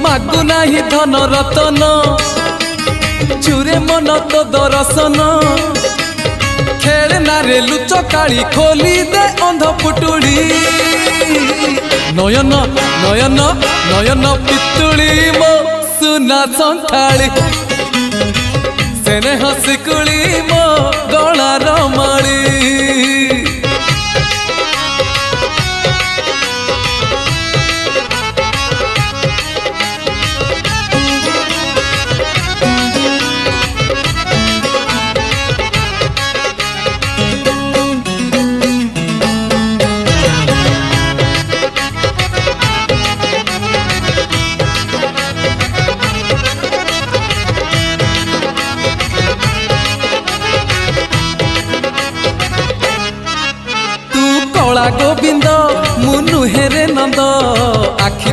मागु नाही धन रतन चुरे मन तो दर्शन खेलना रे लुच काली खोली दे अंध पुटुड़ी नयन नयन नयन पितुड़ी मो सुना संथाली सेने हसिकुली मो गला रमणी कला गोविंद मुनु हेरे नंद आखि